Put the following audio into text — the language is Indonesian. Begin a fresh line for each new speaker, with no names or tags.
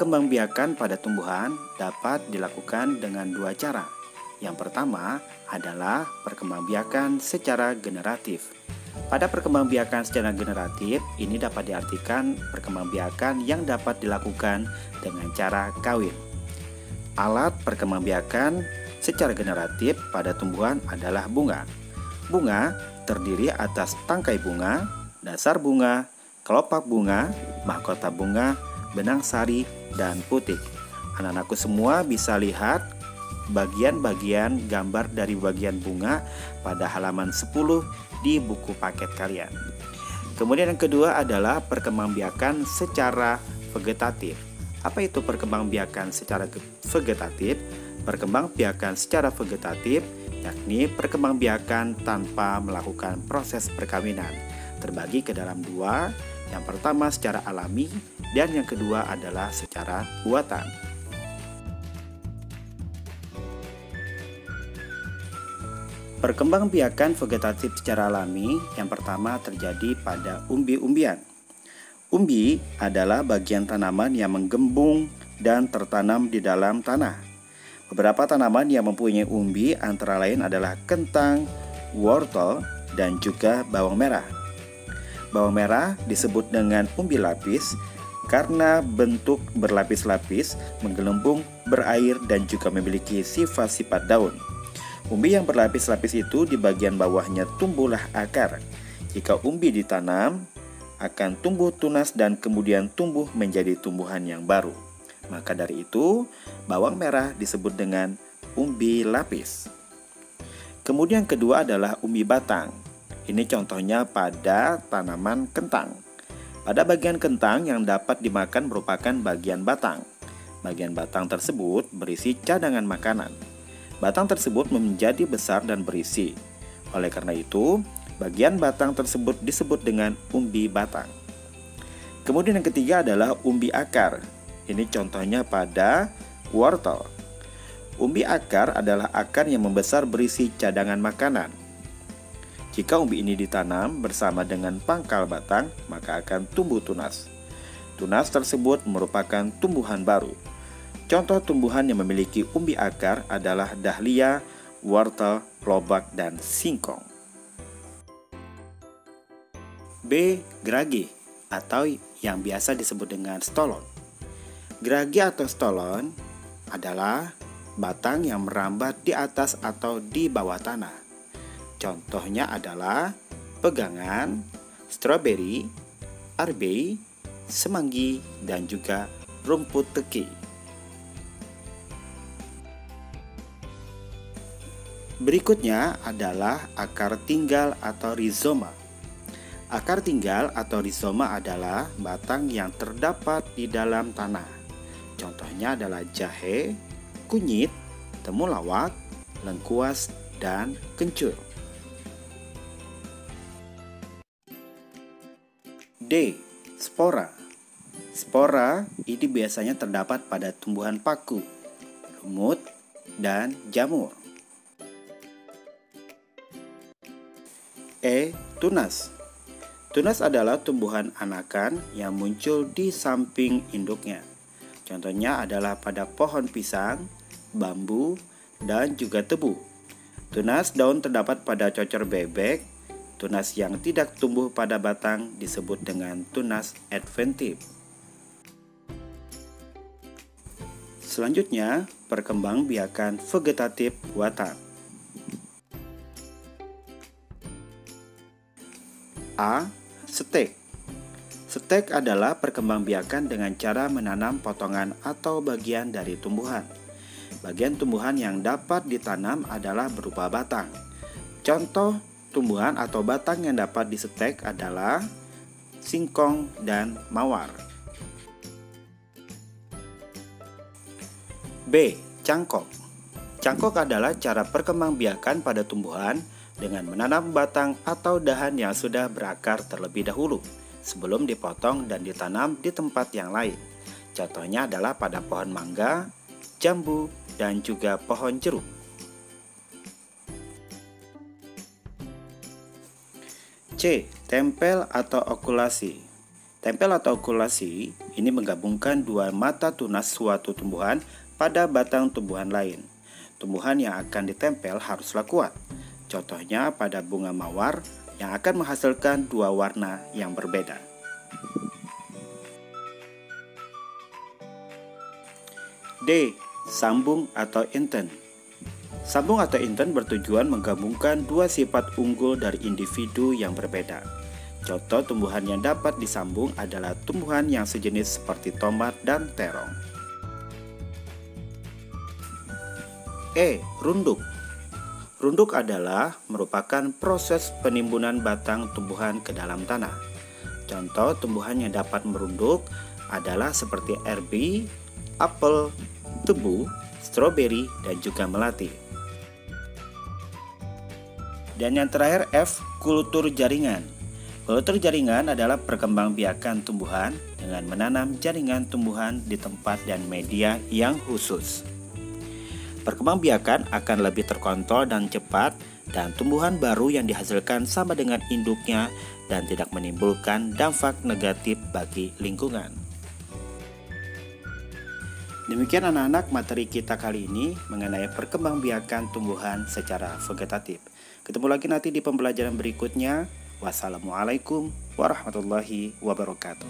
Perkembangbiakan pada tumbuhan dapat dilakukan dengan dua cara. Yang pertama adalah perkembangbiakan secara generatif. Pada perkembangbiakan secara generatif, ini dapat diartikan perkembangbiakan yang dapat dilakukan dengan cara kawin. Alat perkembangbiakan secara generatif pada tumbuhan adalah bunga. Bunga terdiri atas tangkai bunga, dasar bunga, kelopak bunga, mahkota bunga, benang sari, dan putik. Anak-anakku semua bisa lihat bagian-bagian gambar dari bagian bunga pada halaman 10 di buku paket kalian. Kemudian yang kedua adalah perkembangbiakan secara vegetatif. Apa itu perkembangbiakan secara vegetatif? Perkembangbiakan secara vegetatif yakni perkembangbiakan tanpa melakukan proses perkawinan. Terbagi ke dalam dua. Yang pertama secara alami dan yang kedua adalah secara buatan. Perkembangbiakan vegetatif secara alami yang pertama terjadi pada umbi-umbian. Umbi adalah bagian tanaman yang menggembung dan tertanam di dalam tanah. Beberapa tanaman yang mempunyai umbi antara lain adalah kentang, wortel, dan juga bawang merah. Bawang merah disebut dengan umbi lapis karena bentuk berlapis-lapis, menggelembung, berair, dan juga memiliki sifat-sifat daun. Umbi yang berlapis-lapis itu di bagian bawahnya tumbuhlah akar. Jika umbi ditanam, akan tumbuh tunas dan kemudian tumbuh menjadi tumbuhan yang baru. Maka dari itu, bawang merah disebut dengan umbi lapis. Kemudian kedua adalah umbi batang. Ini contohnya pada tanaman kentang. Pada bagian kentang yang dapat dimakan merupakan bagian batang. Bagian batang tersebut berisi cadangan makanan. Batang tersebut menjadi besar dan berisi. Oleh karena itu, bagian batang tersebut disebut dengan umbi batang. Kemudian yang ketiga adalah umbi akar. Ini contohnya pada wortel. Umbi akar adalah akar yang membesar berisi cadangan makanan. Jika umbi ini ditanam bersama dengan pangkal batang, maka akan tumbuh tunas. Tunas tersebut merupakan tumbuhan baru. Contoh tumbuhan yang memiliki umbi akar adalah dahlia, wortel, lobak, dan singkong. B. Geragi atau yang biasa disebut dengan stolon. Geragi atau stolon adalah batang yang merambat di atas atau di bawah tanah. Contohnya adalah pegangan, stroberi, arbei, semanggi, dan juga rumput teki. Berikutnya adalah akar tinggal atau rizoma. Akar tinggal atau rizoma adalah batang yang terdapat di dalam tanah. Contohnya adalah jahe, kunyit, temulawak, lengkuas, dan kencur. D. Spora. Spora ini biasanya terdapat pada tumbuhan paku, lumut, dan jamur. E. Tunas. Tunas adalah tumbuhan anakan yang muncul di samping induknya. Contohnya adalah pada pohon pisang, bambu, dan juga tebu. Tunas daun terdapat pada cocor bebek. Tunas yang tidak tumbuh pada batang disebut dengan tunas adventif. Selanjutnya, perkembangbiakan vegetatif buatan. A. Stek. Stek adalah perkembangbiakan dengan cara menanam potongan atau bagian dari tumbuhan. Bagian tumbuhan yang dapat ditanam adalah berupa batang. Contoh tumbuhan atau batang yang dapat disetek adalah singkong dan mawar. B. Cangkok. Cangkok adalah cara perkembangbiakan pada tumbuhan dengan menanam batang atau dahan yang sudah berakar terlebih dahulu sebelum dipotong dan ditanam di tempat yang lain. Contohnya adalah pada pohon mangga, jambu, dan juga pohon jeruk. C. Tempel atau okulasi. Tempel atau okulasi ini menggabungkan dua mata tunas suatu tumbuhan pada batang tumbuhan lain. Tumbuhan yang akan ditempel haruslah kuat. Contohnya pada bunga mawar yang akan menghasilkan dua warna yang berbeda. D. Sambung atau inten. Sambung atau inten bertujuan menggabungkan dua sifat unggul dari individu yang berbeda. Contoh tumbuhan yang dapat disambung adalah tumbuhan yang sejenis seperti tomat dan terong. E. Runduk. Runduk adalah merupakan proses penimbunan batang tumbuhan ke dalam tanah. Contoh tumbuhan yang dapat merunduk adalah seperti RB, apel, tebu, stroberi, dan juga melati. Dan yang terakhir F. Kultur jaringan. Kultur jaringan adalah perkembangbiakan tumbuhan dengan menanam jaringan tumbuhan di tempat dan media yang khusus. Perkembangbiakan akan lebih terkontrol dan cepat, dan tumbuhan baru yang dihasilkan sama dengan induknya dan tidak menimbulkan dampak negatif bagi lingkungan. Demikian anak-anak materi kita kali ini mengenai perkembangbiakan tumbuhan secara vegetatif. Ketemu lagi nanti di pembelajaran berikutnya. Wassalamualaikum warahmatullahi wabarakatuh.